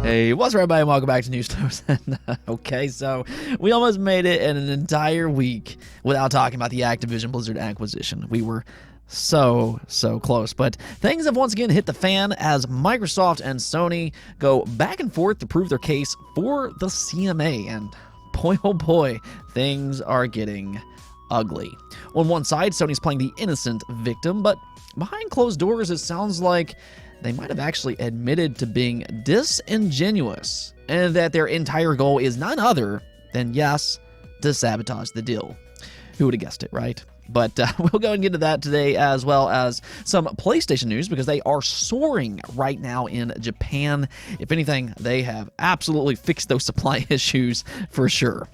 Hey, what's up, everybody? Welcome back to News Times. Okay, so we almost made it in an entire week without talking about the Activision Blizzard acquisition. We were so close, but things have once again hit the fan as Microsoft and Sony go back and forth to prove their case for the CMA, and boy oh boy, things are getting ugly. On one side, Sony's playing the innocent victim, but behind closed doors, it sounds like they might have actually admitted to being disingenuous and that their entire goal is none other than, yes, to sabotage the deal. Who would have guessed it, right? But we'll go and get to that today, as well as some PlayStation news, because they are soaring right now in Japan. If anything, they have absolutely fixed those supply issues for sure.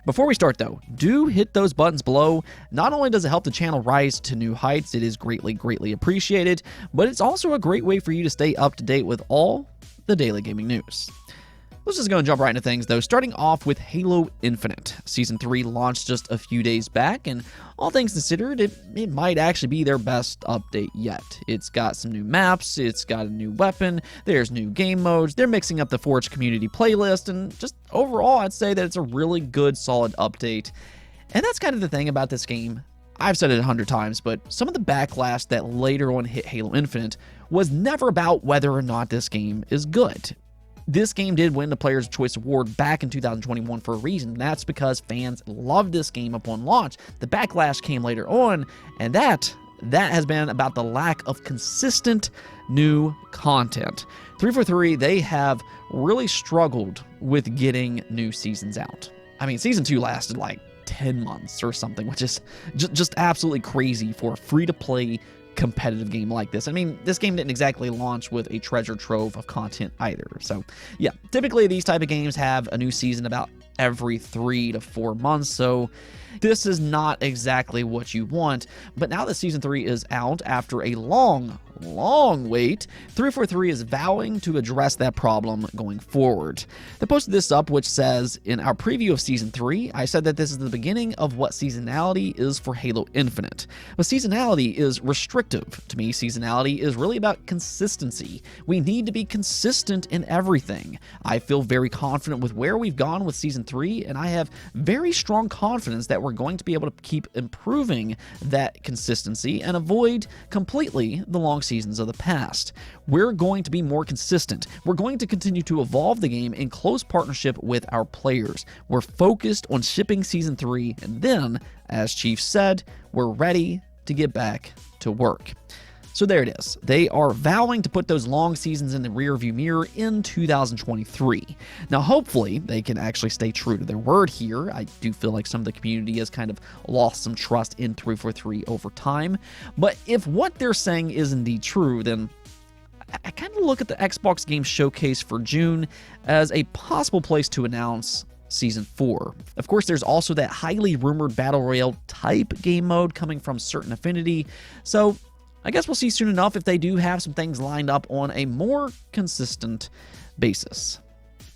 Before we start, though, do hit those buttons below. Not only does it help the channel rise to new heights, it is greatly appreciated, but it's also a great way for you to stay up to date with all the daily gaming news. Let's just go and jump right into things, though, starting off with Halo Infinite. Season 3 launched just a few days back, and all things considered, it might actually be their best update yet. It's got some new maps, it's got a new weapon, there's new game modes, they're mixing up the Forge community playlist, and just overall, I'd say that it's a really good, solid update. And that's kind of the thing about this game. I've said it 100 times, but some of the backlash that later on hit Halo Infinite was never about whether or not this game is good. This game did win the Player's Choice Award back in 2021 for a reason. That's because fans loved this game upon launch. The backlash came later on, and that has been about the lack of consistent new content. 343, they have really struggled with getting new seasons out. I mean, Season 2 lasted like 10 months or something, which is just absolutely crazy for a free-to-play competitive game like this. I mean, this game didn't exactly launch with a treasure trove of content either. So yeah, typically these type of games have a new season about every 3 to 4 months, so this is not exactly what you want. But now that Season 3 is out after a long wait, 343 is vowing to address that problem going forward. They posted this up, which says, in our preview of Season 3, I said that this is the beginning of what seasonality is for Halo Infinite. But seasonality is restrictive. To me, seasonality is really about consistency. We need to be consistent in everything. I feel very confident with where we've gone with Season 3, and I have very strong confidence that we're going to be able to keep improving that consistency and avoid completely the long seasons of the past. We're going to be more consistent. We're going to continue to evolve the game in close partnership with our players. We're focused on shipping Season 3, and then, as Chief said, we're ready to get back to work. So there it is. They are vowing to put those long seasons in the rearview mirror in 2023. Now, hopefully, they can actually stay true to their word here. I do feel like some of the community has kind of lost some trust in 343 over time. But if what they're saying is indeed true, then I kind of look at the Xbox Game Showcase for June as a possible place to announce Season 4. Of course, there's also that highly rumored Battle Royale type game mode coming from Certain Affinity, so I guess we'll see soon enough if they do have some things lined up on a more consistent basis.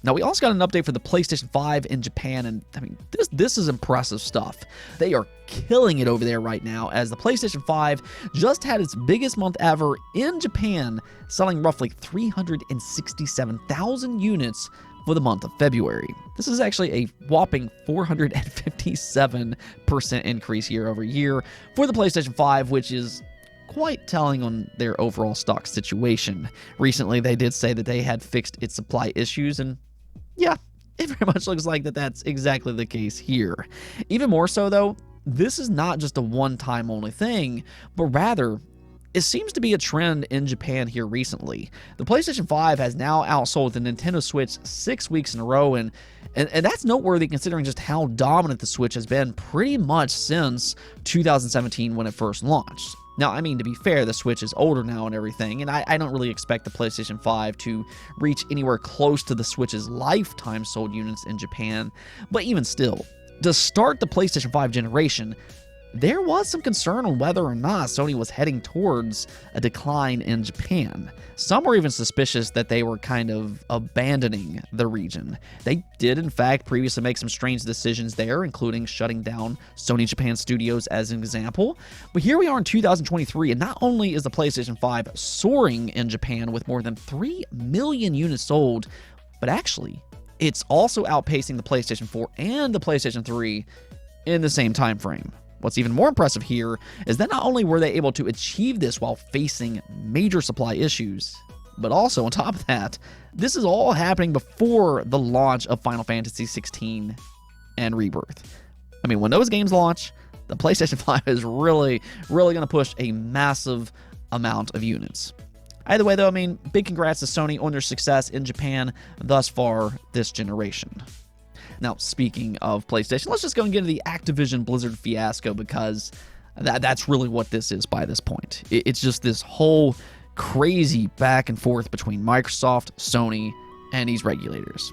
Now, we also got an update for the PlayStation 5 in Japan, and I mean, this is impressive stuff. They are killing it over there right now, as the PlayStation 5 just had its biggest month ever in Japan, selling roughly 367,000 units for the month of February. This is actually a whopping 457% increase year over year for the PlayStation 5, which is quite telling on their overall stock situation. Recently, they did say that they had fixed its supply issues, and yeah, it very much looks like that's exactly the case here. Even more so, though, this is not just a one-time only thing, but rather, it seems to be a trend in Japan here recently. The PlayStation 5 has now outsold the Nintendo Switch 6 weeks in a row, and that's noteworthy considering just how dominant the Switch has been pretty much since 2017 when it first launched. Now, I mean, to be fair, the Switch is older now and everything, and I don't really expect the PlayStation 5 to reach anywhere close to the Switch's lifetime sold units in Japan, but even still, to start the PlayStation 5 generation, there was some concern on whether or not Sony was heading towards a decline in Japan. Some were even suspicious that they were kind of abandoning the region. They did, in fact, previously make some strange decisions there, including shutting down Sony Japan Studios as an example. But here we are in 2023, and not only is the PlayStation 5 soaring in Japan with more than 3 million units sold, but actually, it's also outpacing the PlayStation 4 and the PlayStation 3 in the same time frame. What's even more impressive here is that not only were they able to achieve this while facing major supply issues, but also on top of that, this is all happening before the launch of Final Fantasy XVI and Rebirth. I mean, when those games launch, the PlayStation 5 is really going to push a massive amount of units. Either way, though, I mean, big congrats to Sony on their success in Japan thus far this generation. Now, speaking of PlayStation, let's just go and get into the Activision Blizzard fiasco, because that's really what this is by this point. It's just this whole crazy back and forth between Microsoft, Sony, and these regulators.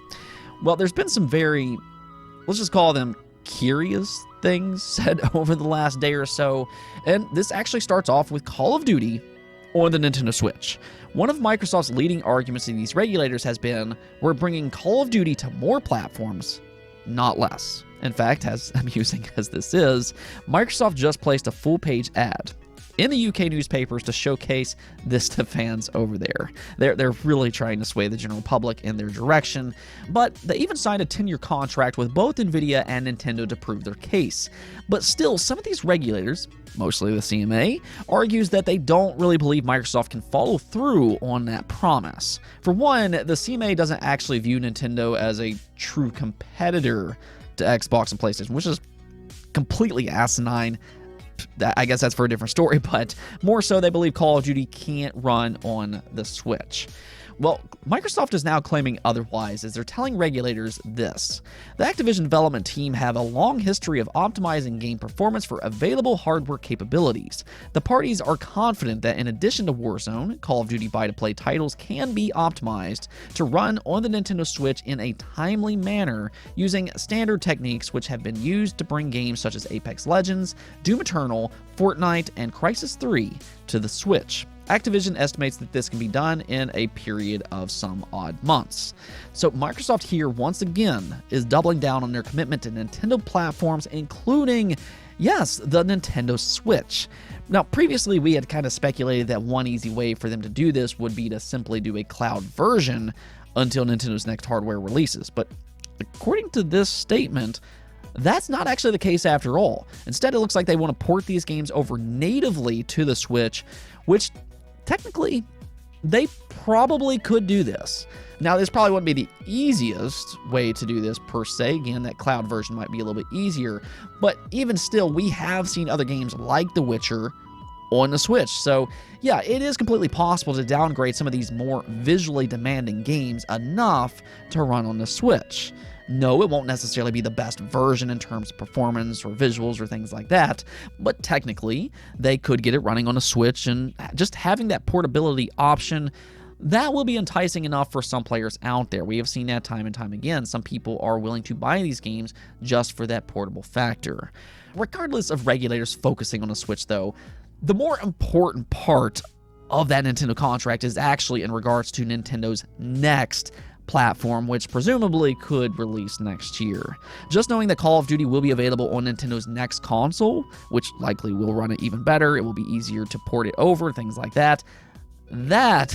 Well, there's been some very, let's just call them curious things said over the last day or so, and this actually starts off with Call of Duty on the Nintendo Switch. One of Microsoft's leading arguments to these regulators has been, we're bringing Call of Duty to more platforms, not less. In fact, as amusing as this is, Microsoft just placed a full-page ad in the UK newspapers to showcase this to fans over there. They're really trying to sway the general public in their direction, but they even signed a 10-year contract with both Nvidia and Nintendo to prove their case. But still, some of these regulators, mostly the CMA, argues that they don't really believe Microsoft can follow through on that promise. For one, the CMA doesn't actually view Nintendo as a true competitor to Xbox and PlayStation, which is completely asinine. I guess that's for a different story, but more so they believe Call of Duty can't run on the Switch. Well, Microsoft is now claiming otherwise, as they're telling regulators this. The Activision development team have a long history of optimizing game performance for available hardware capabilities. The parties are confident that in addition to Warzone, Call of Duty buy-to-play titles can be optimized to run on the Nintendo Switch in a timely manner using standard techniques which have been used to bring games such as Apex Legends, Doom Eternal, Fortnite, and Crysis 3 to the Switch. Activision estimates that this can be done in a period of some odd months. So Microsoft here, once again, is doubling down on their commitment to Nintendo platforms, including, yes, the Nintendo Switch. Now, previously, we had kind of speculated that one easy way for them to do this would be to simply do a cloud version until Nintendo's next hardware releases. But according to this statement, that's not actually the case after all. Instead, it looks like they want to port these games over natively to the Switch, which technically, they probably could do this. Now, this probably wouldn't be the easiest way to do this per se. Again, that cloud version might be a little bit easier. But even still, we have seen other games like The Witcher on the Switch. So, yeah, it is completely possible to downgrade some of these more visually demanding games enough to run on the Switch. No, it won't necessarily be the best version in terms of performance or visuals or things like that, but technically, they could get it running on a Switch, and just having that portability option, that will be enticing enough for some players out there. We have seen that time and time again. Some people are willing to buy these games just for that portable factor. Regardless of regulators focusing on the Switch, though, the more important part of that Nintendo contract is actually in regards to Nintendo's next platform, which presumably could release next year. Just knowing that Call of Duty will be available on Nintendo's next console, which likely will run it even better, it will be easier to port it over, things like that. That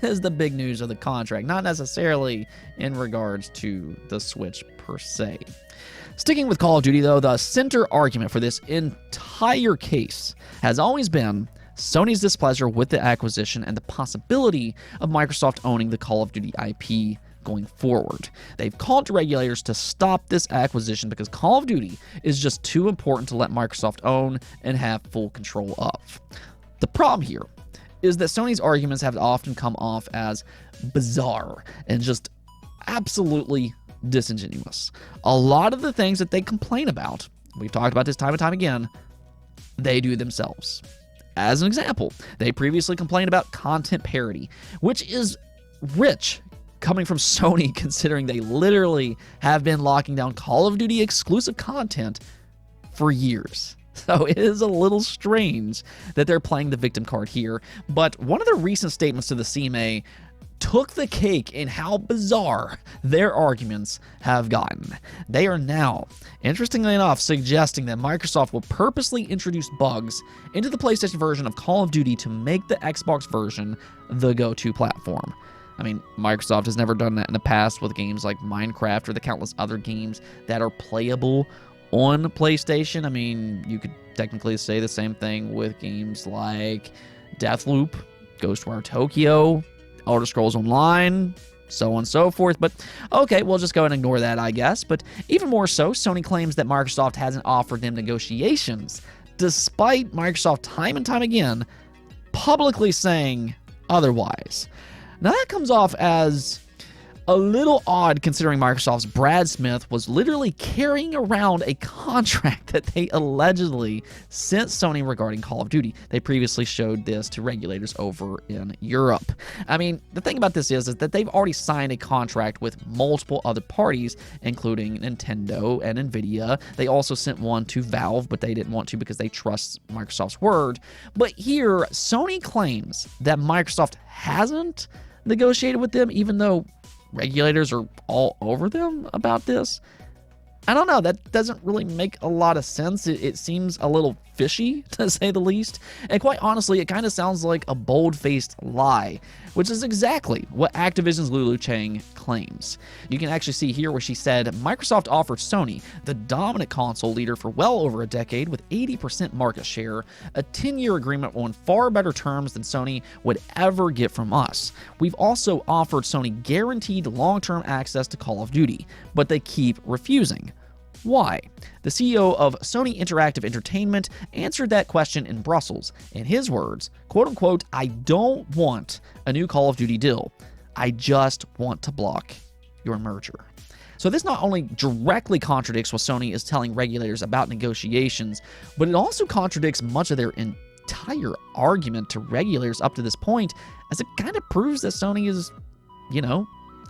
is the big news of the contract, not necessarily in regards to the Switch per se. Sticking with Call of Duty, though, the center argument for this entire case has always been Sony's displeasure with the acquisition and the possibility of Microsoft owning the Call of Duty IP going forward. They've called to regulators to stop this acquisition because Call of Duty is just too important to let Microsoft own and have full control of. The problem here is that Sony's arguments have often come off as bizarre and just absolutely disingenuous. A lot of the things that they complain about, we've talked about this time and time again, they do themselves. As an example, they previously complained about content parity, which is rich coming from Sony, considering they literally have been locking down Call of Duty exclusive content for years. So it is a little strange that they're playing the victim card here, but one of the recent statements to the CMA took the cake in how bizarre their arguments have gotten. They are now, interestingly enough, suggesting that Microsoft will purposely introduce bugs into the PlayStation version of Call of Duty to make the Xbox version the go-to platform. I mean, Microsoft has never done that in the past with games like Minecraft or the countless other games that are playable on PlayStation. I mean, you could technically say the same thing with games like Deathloop, Ghostwire Tokyo, Elder Scrolls Online, so on and so forth. But okay, we'll just go and ignore that, I guess. But even more so, Sony claims that Microsoft hasn't offered them negotiations, despite Microsoft time and time again publicly saying otherwise. Now that comes off as a little odd considering Microsoft's Brad Smith was literally carrying around a contract that they allegedly sent Sony regarding Call of Duty. They previously showed this to regulators over in Europe. I mean, the thing about this is that they've already signed a contract with multiple other parties, including Nintendo and Nvidia. They also sent one to Valve, but they didn't want to because they trust Microsoft's word. But here, Sony claims that Microsoft hasn't negotiated with them, even though regulators are all over them about this. I don't know, that doesn't really make a lot of sense. It seems a little fishy, to say the least. And quite honestly, it kind of sounds like a bold-faced lie, which is exactly what Activision's Lulu Cheng claims. You can actually see here where she said, Microsoft offered Sony, the dominant console leader for well over a decade with 80% market share, a 10-year agreement on far better terms than Sony would ever get from us. We've also offered Sony guaranteed long-term access to Call of Duty, but they keep refusing. Why? The CEO of Sony Interactive Entertainment answered that question in Brussels. In his words, quote unquote, I don't want a new Call of Duty deal. I just want to block your merger. So this not only directly contradicts what Sony is telling regulators about negotiations, but it also contradicts much of their entire argument to regulators up to this point, as it kind of proves that Sony is,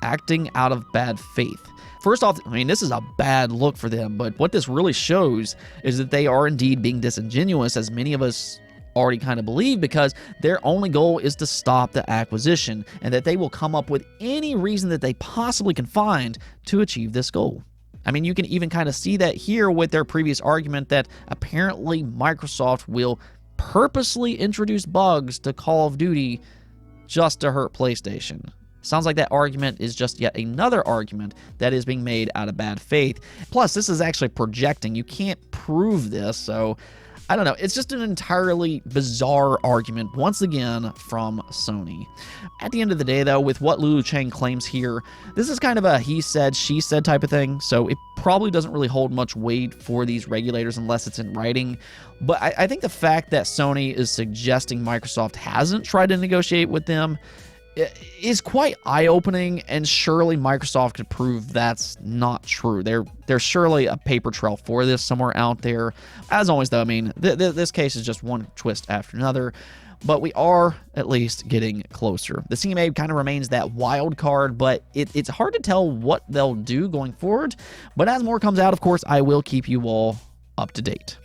acting out of bad faith. First off, I mean, this is a bad look for them, but what this really shows is that they are indeed being disingenuous, as many of us already kind of believe, because their only goal is to stop the acquisition, and that they will come up with any reason that they possibly can find to achieve this goal. I mean, you can even kind of see that here with their previous argument that apparently Microsoft will purposely introduce bugs to Call of Duty just to hurt PlayStation. Sounds like that argument is just yet another argument that is being made out of bad faith. Plus, this is actually projecting. You can't prove this, so I don't know. It's just an entirely bizarre argument, once again, from Sony. At the end of the day, though, with what Lulu Cheng claims here, this is kind of a he said, she said type of thing, so it probably doesn't really hold much weight for these regulators unless it's in writing. But I think the fact that Sony is suggesting Microsoft hasn't tried to negotiate with them is quite eye-opening, and surely Microsoft could prove that's not true. There's surely a paper trail for this somewhere out there. As always, though, I mean, this case is just one twist after another, but we are at least getting closer. The CMA kind of remains that wild card, but it's hard to tell what they'll do going forward. But as more comes out, of course, I will keep you all up to date.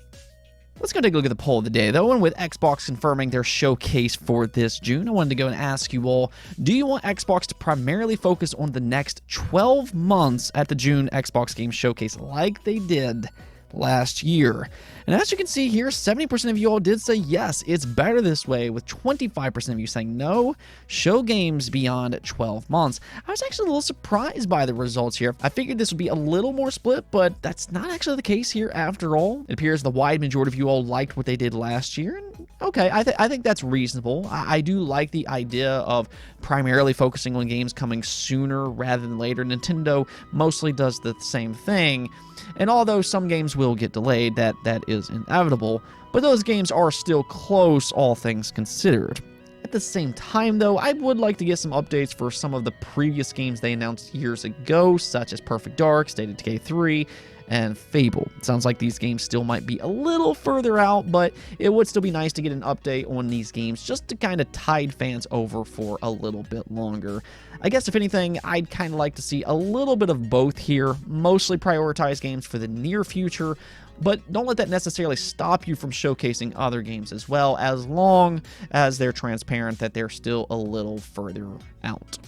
Let's go take a look at the poll of the day, though, and with Xbox confirming their showcase for this June, I wanted to go and ask you all, do you want Xbox to primarily focus on the next 12 months at the June Xbox Game Showcase like they did last year? And as you can see here, 70% of you all did say yes, it's better this way, with 25% of you saying no, show games beyond 12 months. I was actually a little surprised by the results here. I figured this would be a little more split, but that's not actually the case here after all. It appears the wide majority of you all liked what they did last year, and okay, I think that's reasonable. I do like the idea of primarily focusing on games coming sooner rather than later. Nintendo mostly does the same thing, and although some games will get delayed, that is inevitable, but those games are still close, all things considered. At the same time, though, I would like to get some updates for some of the previous games they announced years ago, such as Perfect Dark, State of Decay 3, and Fable. It sounds like these games still might be a little further out, but it would still be nice to get an update on these games just to kind of tide fans over for a little bit longer. I guess if anything, I'd kind of like to see a little bit of both here, mostly prioritize games for the near future, but don't let that necessarily stop you from showcasing other games as well, as long as they're transparent that they're still a little further out.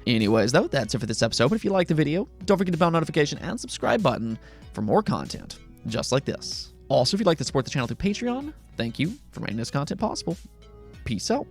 Anyways, though, that's it for this episode. But if you liked the video, don't forget the bell notification and subscribe button for more content just like this. Also, if you'd like to support the channel through Patreon, thank you for making this content possible. Peace out.